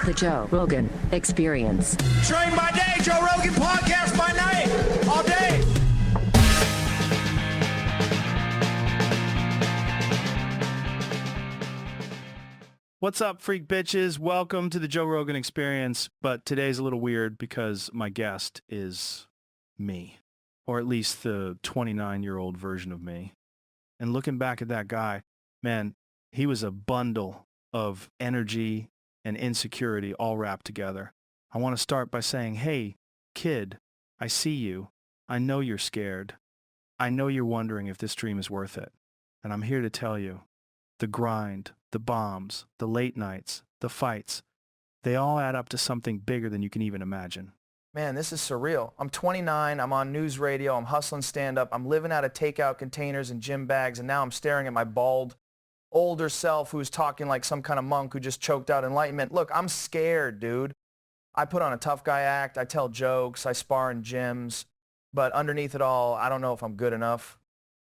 The Joe Rogan Experience. Train by day, Joe Rogan podcast by night, all day. What's up, freak bitches? Welcome to the Joe Rogan Experience. But today's a little weird because my guest is me, or at least the 29-year-old version of me. And looking back at that guy, man, he was a bundle of energy and insecurity all wrapped together. I want to start by saying, hey, kid, I see you. I know you're scared. I know you're wondering if this dream is worth it. And I'm here to tell you, the grind, the bombs, the late nights, the fights, they all add up to something bigger than you can even imagine. Man, this is surreal. I'm 29, I'm on news radio, I'm hustling stand-up, I'm living out of takeout containers and gym bags, and now I'm staring at my bald, older self who's talking like some kind of monk who just choked out enlightenment. Look, I'm scared, dude. I put on a tough guy act, I tell jokes, I spar in gyms, but underneath it all, I don't know if I'm good enough.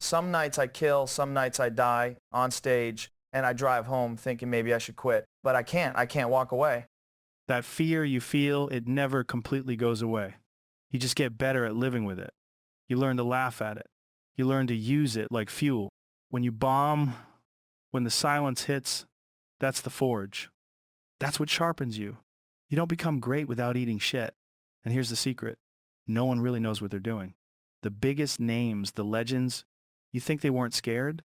Some nights I kill, some nights I die on stage, and I drive home thinking maybe I should quit, but I can't walk away. That fear you feel, it never completely goes away. You just get better at living with it. You learn to laugh at it. You learn to use it like fuel. When you bomb, when the silence hits, that's the forge. That's what sharpens you. You don't become great without eating shit. And here's the secret. No one really knows what they're doing. The biggest names, the legends, you think they weren't scared?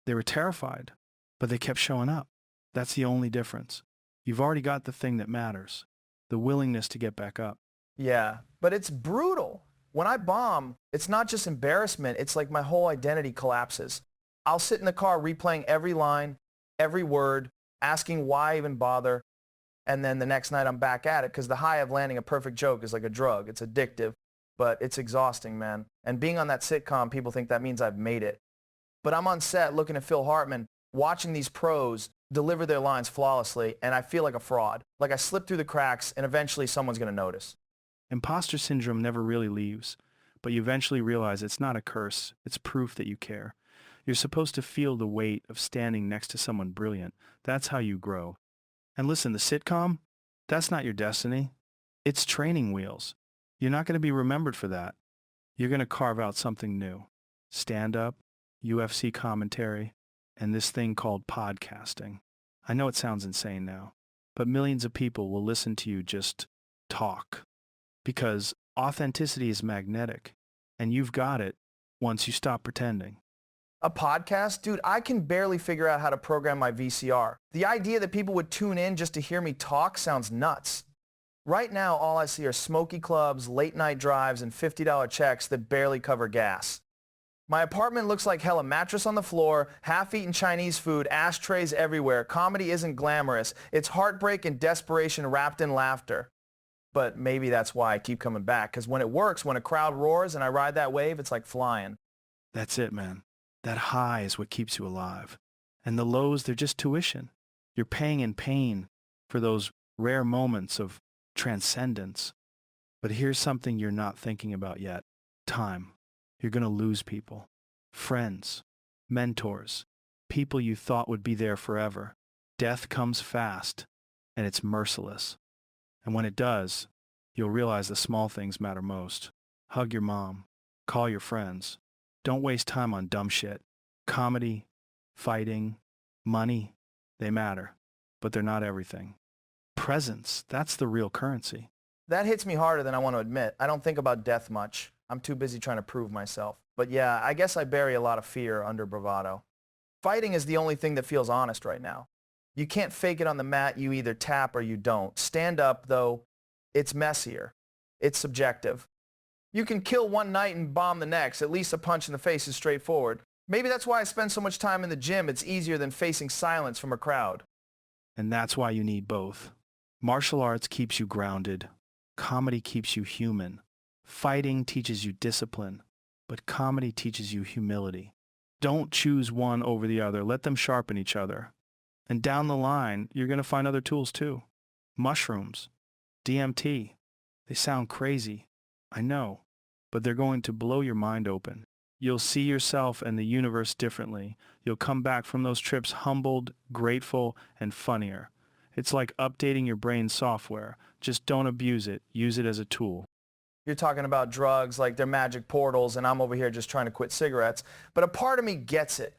They were terrified, but they kept showing up. That's the only difference. You've already got the thing that matters, the willingness to get back up. Yeah, but it's brutal. When I bomb, it's not just embarrassment, it's like my whole identity collapses. I'll sit in the car replaying every line, every word, asking why even bother, and then the next night I'm back at it because the high of landing a perfect joke is like a drug. It's addictive, but it's exhausting, man. And being on that sitcom, people think that means I've made it. But I'm on set looking at Phil Hartman, watching these pros deliver their lines flawlessly, and I feel like a fraud. Like I slip through the cracks, and eventually someone's going to notice. Imposter syndrome never really leaves, but you eventually realize it's not a curse. It's proof that you care. You're supposed to feel the weight of standing next to someone brilliant. That's how you grow. And listen, the sitcom, that's not your destiny. It's training wheels. You're not going to be remembered for that. You're going to carve out something new. Stand-up, UFC commentary, and this thing called podcasting. I know it sounds insane now, but millions of people will listen to you just talk. Because authenticity is magnetic, and you've got it once you stop pretending. A podcast? Dude, I can barely figure out how to program my VCR. The idea that people would tune in just to hear me talk sounds nuts. Right now, all I see are smoky clubs, late night drives, and $50 checks that barely cover gas. My apartment looks like hell, a mattress on the floor, half-eaten Chinese food, ashtrays everywhere. Comedy isn't glamorous. It's heartbreak and desperation wrapped in laughter. But maybe that's why I keep coming back, because when it works, when a crowd roars and I ride that wave, it's like flying. That's it, man. That high is what keeps you alive. And the lows, they're just tuition. You're paying in pain for those rare moments of transcendence. But here's something you're not thinking about yet. Time. You're going to lose people. Friends. Mentors. People you thought would be there forever. Death comes fast, and it's merciless. And when it does, you'll realize the small things matter most. Hug your mom. Call your friends. Don't waste time on dumb shit. Comedy, fighting, money, they matter, but they're not everything. Presence, that's the real currency. That hits me harder than I want to admit. I don't think about death much. I'm too busy trying to prove myself. But yeah, I guess I bury a lot of fear under bravado. Fighting is the only thing that feels honest right now. You can't fake it on the mat. You either tap or you don't. Stand up, though, it's messier. It's subjective. You can kill one night and bomb the next. At least a punch in the face is straightforward. Maybe that's why I spend so much time in the gym. It's easier than facing silence from a crowd. And that's why you need both. Martial arts keeps you grounded. Comedy keeps you human. Fighting teaches you discipline, but comedy teaches you humility. Don't choose one over the other. Let them sharpen each other. And down the line, you're going to find other tools too. Mushrooms, DMT. They sound crazy. I know, but they're going to blow your mind open. You'll see yourself and the universe differently. You'll come back from those trips humbled, grateful, and funnier. It's like updating your brain software. Just don't abuse it. Use it as a tool. You're talking about drugs like they're magic portals, and I'm over here just trying to quit cigarettes. But a part of me gets it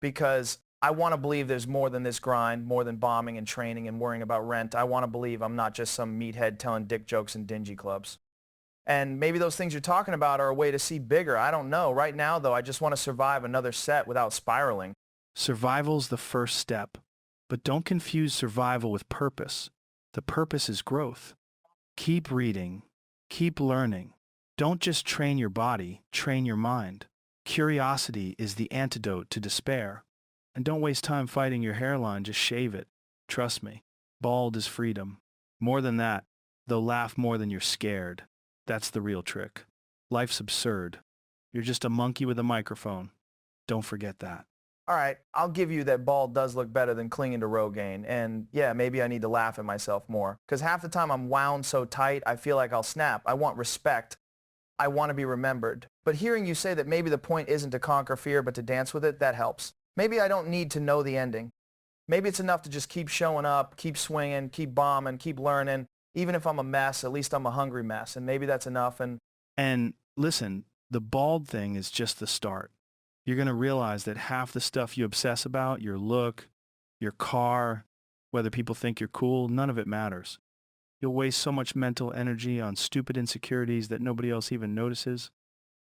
because I want to believe there's more than this grind, more than bombing and training and worrying about rent. I want to believe I'm not just some meathead telling dick jokes in dingy clubs. And maybe those things you're talking about are a way to see bigger. I don't know. Right now, though, I just want to survive another set without spiraling. Survival's the first step. But don't confuse survival with purpose. The purpose is growth. Keep reading. Keep learning. Don't just train your body, train your mind. Curiosity is the antidote to despair. And don't waste time fighting your hairline, just shave it. Trust me, bald is freedom. More than that, they'll laugh more than you're scared. That's the real trick. Life's absurd. You're just a monkey with a microphone. Don't forget that. All right, I'll give you that bald does look better than clinging to Rogaine. And yeah, maybe I need to laugh at myself more. Because half the time I'm wound so tight, I feel like I'll snap. I want respect. I want to be remembered. But hearing you say that maybe the point isn't to conquer fear, but to dance with it, that helps. Maybe I don't need to know the ending. Maybe it's enough to just keep showing up, keep swinging, keep bombing, keep learning. Even if I'm a mess, at least I'm a hungry mess. And maybe that's enough. And listen, the bald thing is just the start. You're going to realize that half the stuff you obsess about, your look, your car, whether people think you're cool, none of it matters. You'll waste so much mental energy on stupid insecurities that nobody else even notices.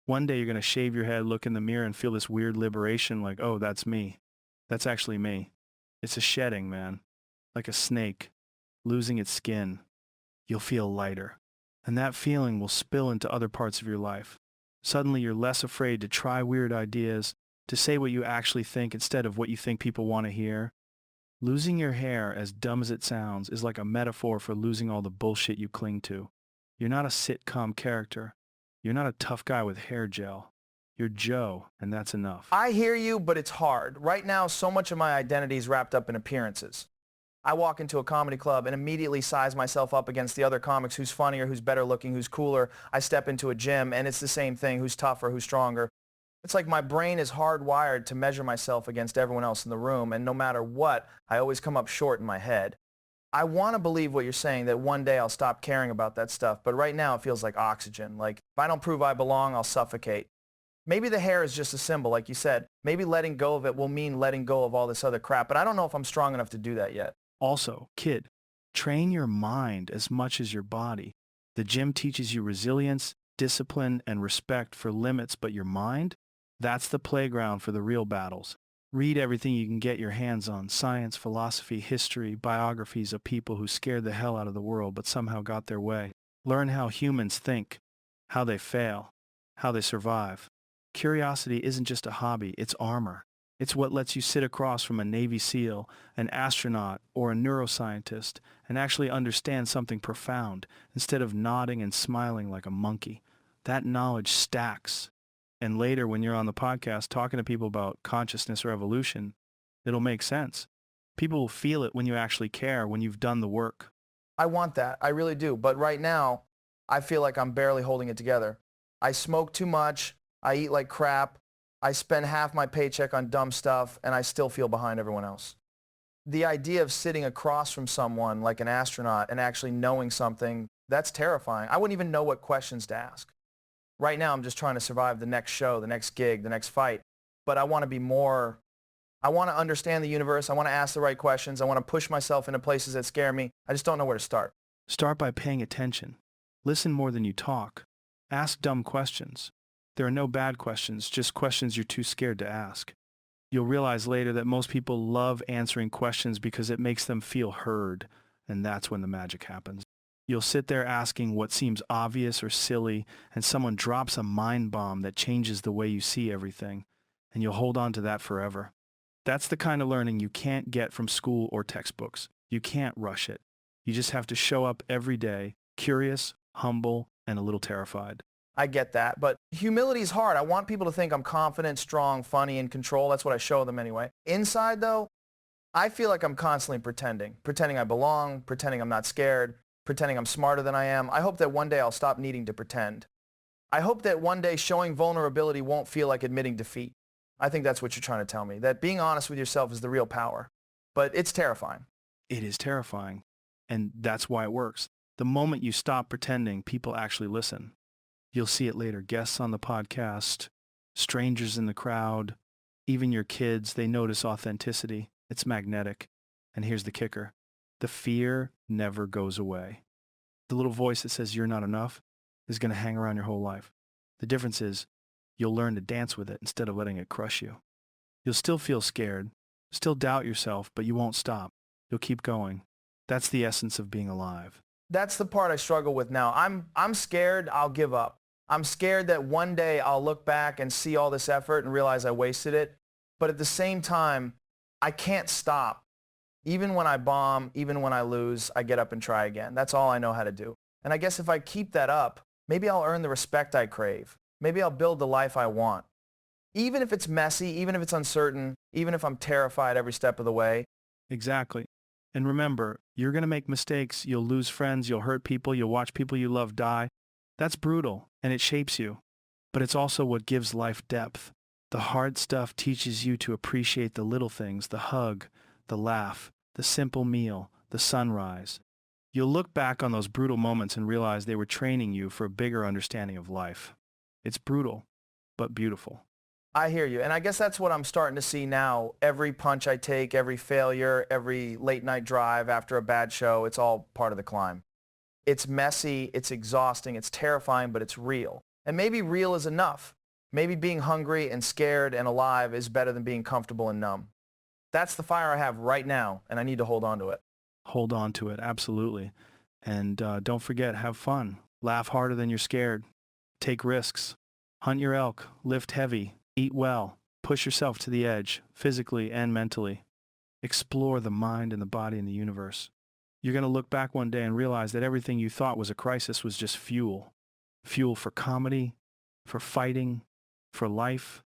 One day you're going to shave your head, look in the mirror, and feel this weird liberation like, oh, that's me. That's actually me. It's a shedding, man. Like a snake, losing its skin. You'll feel lighter. And that feeling will spill into other parts of your life. Suddenly you're less afraid to try weird ideas, to say what you actually think instead of what you think people want to hear. Losing your hair, as dumb as it sounds, is like a metaphor for losing all the bullshit you cling to. You're not a sitcom character. You're not a tough guy with hair gel. You're Joe, and that's enough. I hear you, but it's hard. Right now, so much of my identity is wrapped up in appearances. I walk into a comedy club and immediately size myself up against the other comics, who's funnier, who's better looking, who's cooler. I step into a gym and it's the same thing, who's tougher, who's stronger. It's like my brain is hardwired to measure myself against everyone else in the room, and no matter what, I always come up short in my head. I want to believe what you're saying, that one day I'll stop caring about that stuff, but right now it feels like oxygen. Like if I don't prove I belong, I'll suffocate. Maybe the hair is just a symbol, like you said. Maybe letting go of it will mean letting go of all this other crap, but I don't know if I'm strong enough to do that yet. Also, kid, train your mind as much as your body. The gym teaches you resilience, discipline, and respect for limits, but your mind? That's the playground for the real battles. Read everything you can get your hands on: science, philosophy, history, biographies of people who scared the hell out of the world but somehow got their way. Learn how humans think, how they fail, how they survive. Curiosity isn't just a hobby, it's armor. It's what lets you sit across from a Navy SEAL, an astronaut, or a neuroscientist and actually understand something profound instead of nodding and smiling like a monkey. That knowledge stacks. And later, when you're on the podcast talking to people about consciousness or evolution, it'll make sense. People will feel it when you actually care, when you've done the work. I want that. I really do. But right now, I feel like I'm barely holding it together. I smoke too much. I eat like crap. I spend half my paycheck on dumb stuff, and I still feel behind everyone else. The idea of sitting across from someone like an astronaut and actually knowing something, that's terrifying. I wouldn't even know what questions to ask. Right now, I'm just trying to survive the next show, the next gig, the next fight. But I want to be more, I want to understand the universe. I want to ask the right questions. I want to push myself into places that scare me. I just don't know where to start. Start by paying attention. Listen more than you talk. Ask dumb questions. There are no bad questions, just questions you're too scared to ask. You'll realize later that most people love answering questions because it makes them feel heard, and that's when the magic happens. You'll sit there asking what seems obvious or silly, and someone drops a mind bomb that changes the way you see everything, and you'll hold on to that forever. That's the kind of learning you can't get from school or textbooks. You can't rush it. You just have to show up every day, curious, humble, and a little terrified. I get that, but humility is hard. I want people to think I'm confident, strong, funny, in control. That's what I show them anyway. Inside, though, I feel like I'm constantly pretending I belong, pretending I'm not scared, pretending I'm smarter than I am. I hope that one day I'll stop needing to pretend. I hope that one day showing vulnerability won't feel like admitting defeat. I think that's what you're trying to tell me, that being honest with yourself is the real power. But it's terrifying. It is terrifying. And that's why it works. The moment you stop pretending, people actually listen. You'll see it later. Guests on the podcast, strangers in the crowd, even your kids, they notice authenticity. It's magnetic. And here's the kicker. The fear never goes away. The little voice that says you're not enough is going to hang around your whole life. The difference is you'll learn to dance with it instead of letting it crush you. You'll still feel scared, still doubt yourself, but you won't stop. You'll keep going. That's the essence of being alive. That's the part I struggle with now. I'm scared I'll give up. I'm scared that one day I'll look back and see all this effort and realize I wasted it. But at the same time, I can't stop. Even when I bomb, even when I lose, I get up and try again. That's all I know how to do. And I guess if I keep that up, maybe I'll earn the respect I crave. Maybe I'll build the life I want. Even if it's messy, even if it's uncertain, even if I'm terrified every step of the way. Exactly. And remember, you're going to make mistakes. You'll lose friends. You'll hurt people. You'll watch people you love die. That's brutal, and it shapes you. But it's also what gives life depth. The hard stuff teaches you to appreciate the little things, the hug, the laugh, the simple meal, the sunrise. You'll look back on those brutal moments and realize they were training you for a bigger understanding of life. It's brutal, but beautiful. I hear you. And I guess that's what I'm starting to see now. Every punch I take, every failure, every late night drive after a bad show, it's all part of the climb. It's messy, it's exhausting, it's terrifying, but it's real. And maybe real is enough. Maybe being hungry and scared and alive is better than being comfortable and numb. That's the fire I have right now, and I need to hold on to it. Hold on to it, absolutely. And don't forget, have fun. Laugh harder than you're scared. Take risks. Hunt your elk. Lift heavy. Eat well. Push yourself to the edge, physically and mentally. Explore the mind and the body and the universe. You're going to look back one day and realize that everything you thought was a crisis was just fuel. Fuel for comedy, for fighting, for life.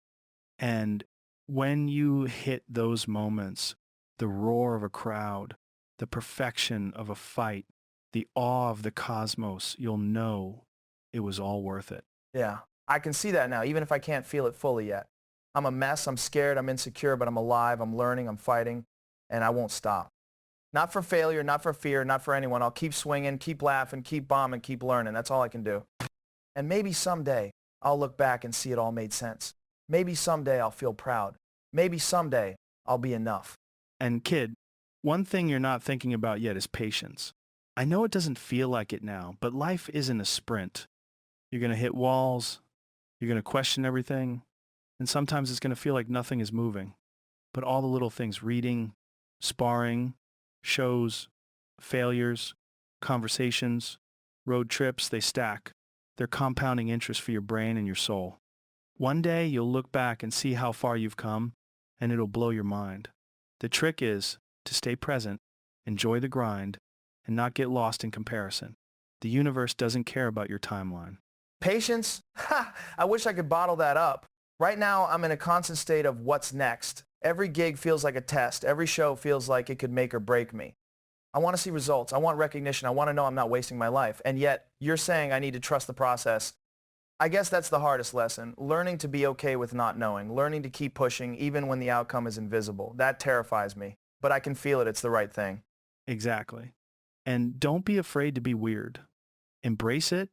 And when you hit those moments, the roar of a crowd, the perfection of a fight, the awe of the cosmos, you'll know it was all worth it. Yeah, I can see that now, even if I can't feel it fully yet. I'm a mess, I'm scared, I'm insecure, but I'm alive, I'm learning, I'm fighting, and I won't stop. Not for failure, not for fear, not for anyone. I'll keep swinging, keep laughing, keep bombing, keep learning. That's all I can do. And maybe someday I'll look back and see it all made sense. Maybe someday I'll feel proud. Maybe someday I'll be enough. And kid, one thing you're not thinking about yet is patience. I know it doesn't feel like it now, but life isn't a sprint. You're going to hit walls, you're going to question everything, and sometimes it's going to feel like nothing is moving. But all the little things, reading, sparring, shows, failures, conversations, road trips, they stack. They're compounding interest for your brain and your soul. One day you'll look back and see how far you've come, and it'll blow your mind. The trick is to stay present, enjoy the grind, and not get lost in comparison. The universe doesn't care about your timeline. Patience? Ha! I wish I could bottle that up. Right now, I'm in a constant state of what's next. Every gig feels like a test. Every show feels like it could make or break me. I want to see results. I want recognition. I want to know I'm not wasting my life. And yet, you're saying I need to trust the process. I guess that's the hardest lesson. Learning to be okay with not knowing. Learning to keep pushing even when the outcome is invisible. That terrifies me. But I can feel it. It's the right thing. Exactly. And don't be afraid to be weird. Embrace it.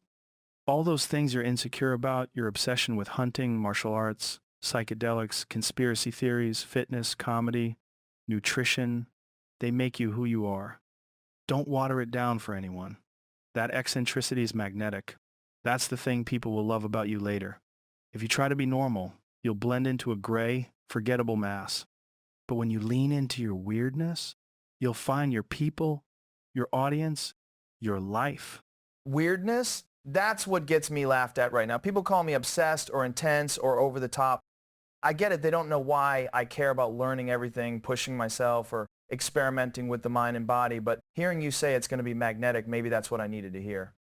All those things you're insecure about, your obsession with hunting, martial arts, psychedelics, conspiracy theories, fitness, comedy, nutrition, they make you who you are. Don't water it down for anyone. That eccentricity is magnetic. That's the thing people will love about you later. If you try to be normal, you'll blend into a gray, forgettable mass. But when you lean into your weirdness, you'll find your people, your audience, your life. Weirdness? That's what gets me laughed at right now. People call me obsessed or intense or over the top. I get it. They don't know why I care about learning everything, pushing myself, or experimenting with the mind and body. But hearing you say it's going to be magnetic, maybe that's what I needed to hear.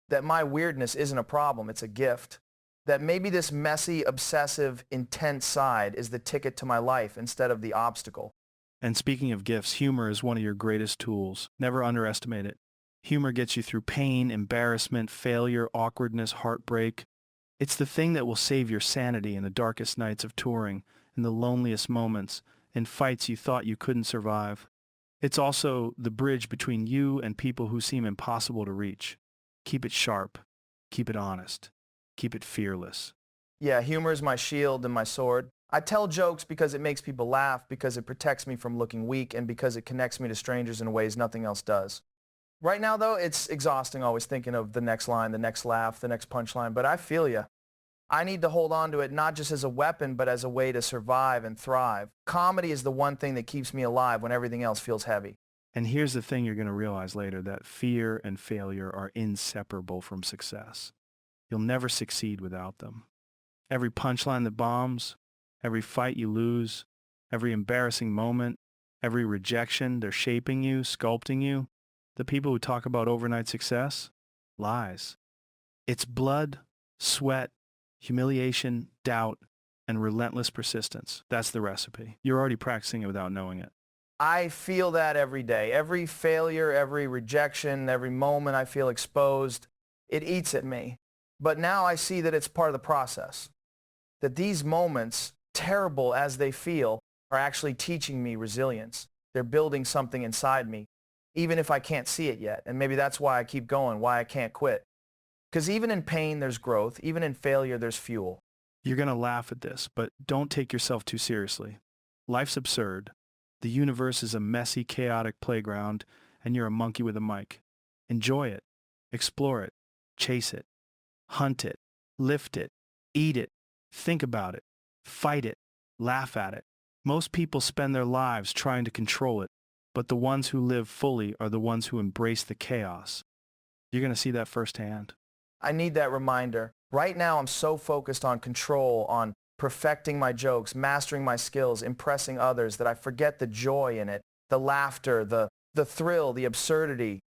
That my weirdness isn't a problem. It's a gift. That maybe this messy, obsessive, intense side is the ticket to my life instead of the obstacle. And speaking of gifts, humor is one of your greatest tools. Never underestimate it. Humor gets you through pain, embarrassment, failure, awkwardness, heartbreak. It's the thing that will save your sanity in the darkest nights of touring, in the loneliest moments, in fights you thought you couldn't survive. It's also the bridge between you and people who seem impossible to reach. Keep it sharp. Keep it honest. Keep it fearless. Yeah, humor is my shield and my sword. I tell jokes because it makes people laugh, because it protects me from looking weak, and because it connects me to strangers in ways nothing else does. Right now, though, it's exhausting always thinking of the next line, the next laugh, the next punchline, but I feel you. I need to hold on to it not just as a weapon, but as a way to survive and thrive. Comedy is the one thing that keeps me alive when everything else feels heavy. And here's the thing you're going to realize later, that fear and failure are inseparable from success. You'll never succeed without them. Every punchline that bombs, every fight you lose, every embarrassing moment, every rejection, they're shaping you, sculpting you. The people who talk about overnight success, lies. It's blood, sweat, humiliation, doubt, and relentless persistence. That's the recipe. You're already practicing it without knowing it. I feel that every day. Every failure, every rejection, every moment I feel exposed, it eats at me. But now I see that it's part of the process. That these moments, terrible as they feel, are actually teaching me resilience. They're building something inside me, even if I can't see it yet. And maybe that's why I keep going, why I can't quit. Because even in pain, there's growth. Even in failure, there's fuel. You're going to laugh at this, but don't take yourself too seriously. Life's absurd. The universe is a messy, chaotic playground, and you're a monkey with a mic. Enjoy it. Explore it. Chase it. Hunt it. Lift it. Eat it. Think about it. Fight it. Laugh at it. Most people spend their lives trying to control it, but the ones who live fully are the ones who embrace the chaos. You're going to see that firsthand. I need that reminder. Right now, I'm so focused on control, on perfecting my jokes, mastering my skills, impressing others, that I forget the joy in it, the laughter, the thrill, the absurdity.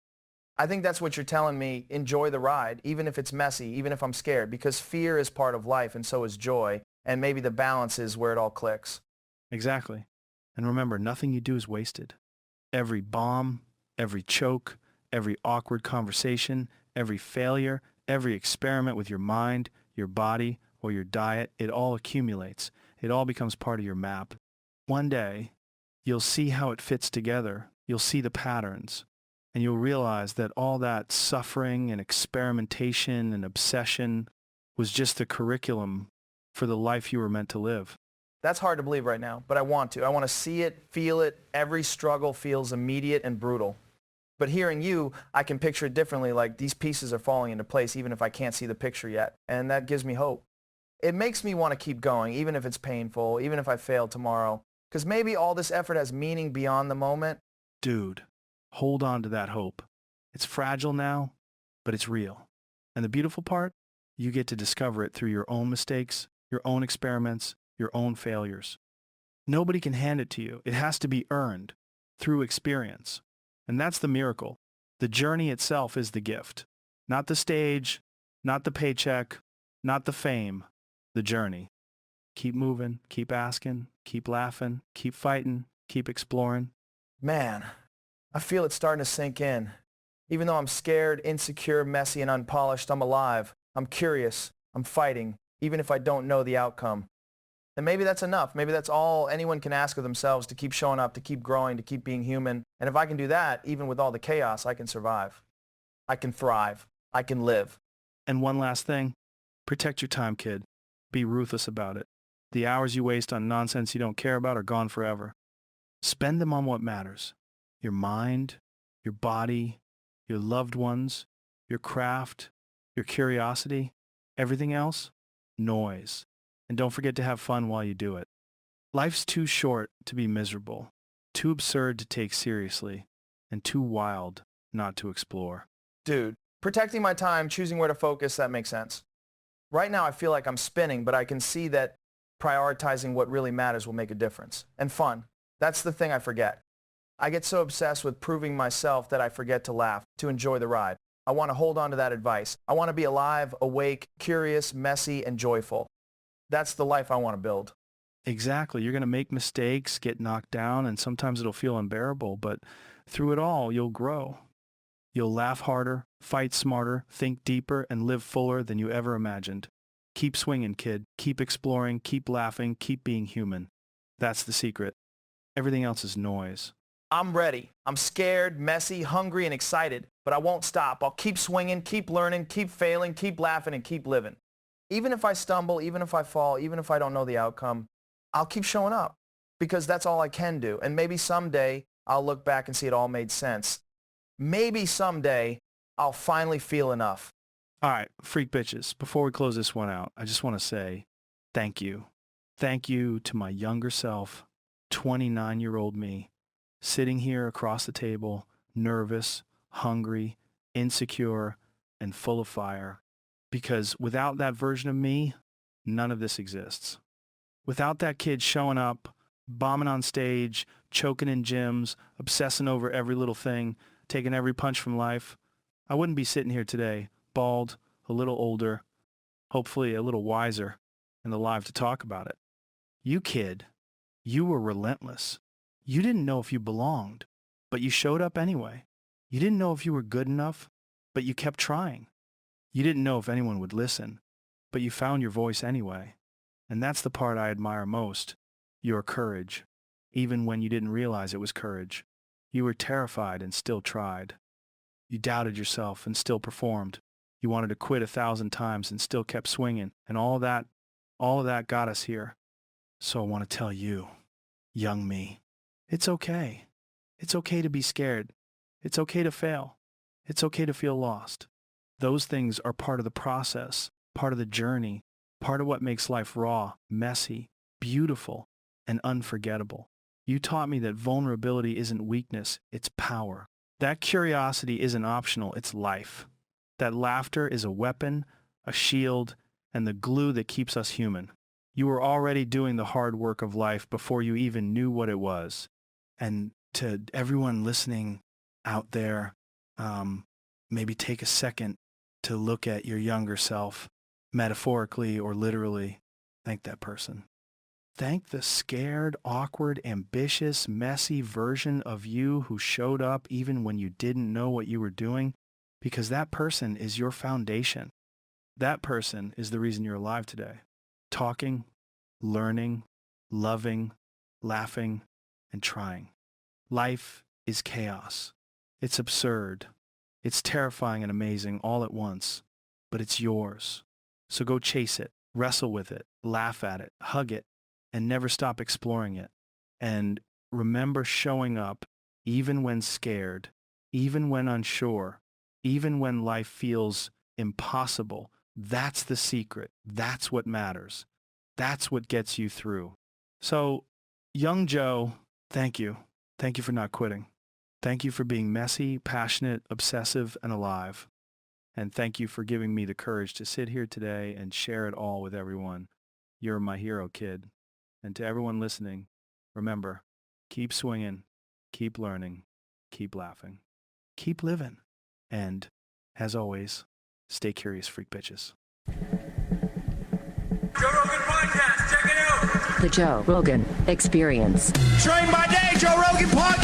I think that's what you're telling me. Enjoy the ride, even if it's messy, even if I'm scared, because fear is part of life and so is joy, and maybe the balance is where it all clicks. Exactly. And remember, nothing you do is wasted. Every bomb, every choke, every awkward conversation, every failure, every experiment with your mind, your body, or your diet, it all accumulates. It all becomes part of your map. One day, you'll see how it fits together. You'll see the patterns. And you'll realize that all that suffering and experimentation and obsession was just the curriculum for the life you were meant to live. That's hard to believe right now, but I want to. I want to see it, feel it. Every struggle feels immediate and brutal. But hearing you, I can picture it differently, like these pieces are falling into place even if I can't see the picture yet. And that gives me hope. It makes me want to keep going, even if it's painful, even if I fail tomorrow. Because maybe all this effort has meaning beyond the moment. Dude, hold on to that hope. It's fragile now, but it's real. And the beautiful part? You get to discover it through your own mistakes, your own experiments, your own failures. Nobody can hand it to you. It has to be earned through experience. And that's the miracle. The journey itself is the gift. Not the stage, not the paycheck, not the fame, the journey. Keep moving, keep asking, keep laughing, keep fighting, keep exploring. Man, I feel it starting to sink in. Even though I'm scared, insecure, messy, and unpolished, I'm alive. I'm curious. I'm fighting, even if I don't know the outcome. And maybe that's enough. Maybe that's all anyone can ask of themselves, to keep showing up, to keep growing, to keep being human. And if I can do that, even with all the chaos, I can survive. I can thrive. I can live. And one last thing, protect your time, kid. Be ruthless about it. The hours you waste on nonsense you don't care about are gone forever. Spend them on what matters. Your mind, your body, your loved ones, your craft, your curiosity. Everything else? Noise. And don't forget to have fun while you do it. Life's too short to be miserable, too absurd to take seriously, and too wild not to explore. Dude, protecting my time, choosing where to focus, that makes sense. Right now I feel like I'm spinning, but I can see that prioritizing what really matters will make a difference. And fun. That's the thing I forget. I get so obsessed with proving myself that I forget to laugh, to enjoy the ride. I want to hold on to that advice. I want to be alive, awake, curious, messy, and joyful. That's the life I want to build. Exactly. You're going to make mistakes, get knocked down, and sometimes it'll feel unbearable, but through it all, you'll grow. You'll laugh harder, fight smarter, think deeper, and live fuller than you ever imagined. Keep swinging, kid. Keep exploring, keep laughing, keep being human. That's the secret. Everything else is noise. I'm ready. I'm scared, messy, hungry, and excited, but I won't stop. I'll keep swinging, keep learning, keep failing, keep laughing, and keep living. Even if I stumble, even if I fall, even if I don't know the outcome, I'll keep showing up because that's all I can do. And maybe someday I'll look back and see it all made sense. Maybe someday I'll finally feel enough. All right, freak bitches, before we close this one out, I just want to say thank you. Thank you to my younger self, 29-year-old me, sitting here across the table, nervous, hungry, insecure, and full of fire. Because without that version of me, none of this exists. Without that kid showing up, bombing on stage, choking in gyms, obsessing over every little thing, taking every punch from life, I wouldn't be sitting here today, bald, a little older, hopefully a little wiser, and alive to talk about it. You kid, you were relentless. You didn't know if you belonged, but you showed up anyway. You didn't know if you were good enough, but you kept trying. You didn't know if anyone would listen, but you found your voice anyway. And that's the part I admire most, your courage. Even when you didn't realize it was courage. You were terrified and still tried. You doubted yourself and still performed. You wanted to quit 1,000 times and still kept swinging. And all of that got us here. So I want to tell you, young me, it's okay. It's okay to be scared. It's okay to fail. It's okay to feel lost. Those things are part of the process, part of the journey, part of what makes life raw, messy, beautiful, and unforgettable. You taught me that vulnerability isn't weakness, it's power. That curiosity isn't optional, it's life. That laughter is a weapon, a shield, and the glue that keeps us human. You were already doing the hard work of life before you even knew what it was. And to everyone listening out there, maybe take a second to look at your younger self, metaphorically or literally. Thank that person. Thank the scared, awkward, ambitious, messy version of you who showed up even when you didn't know what you were doing, because that person is your foundation. That person is the reason you're alive today. Talking, learning, loving, laughing, and trying. Life is chaos. It's absurd. It's terrifying and amazing all at once, but it's yours. So go chase it, wrestle with it, laugh at it, hug it, and never stop exploring it. And remember showing up even when scared, even when unsure, even when life feels impossible. That's the secret. That's what matters. That's what gets you through. So, young Joe, thank you. Thank you for not quitting. Thank you for being messy, passionate, obsessive, and alive. And thank you for giving me the courage to sit here today and share it all with everyone. You're my hero, kid. And to everyone listening, remember, keep swinging, keep learning, keep laughing, keep living. And, as always, stay curious, freak bitches. Joe Rogan Podcast, check it out. The Joe Rogan Experience. Train by day, Joe Rogan Podcast.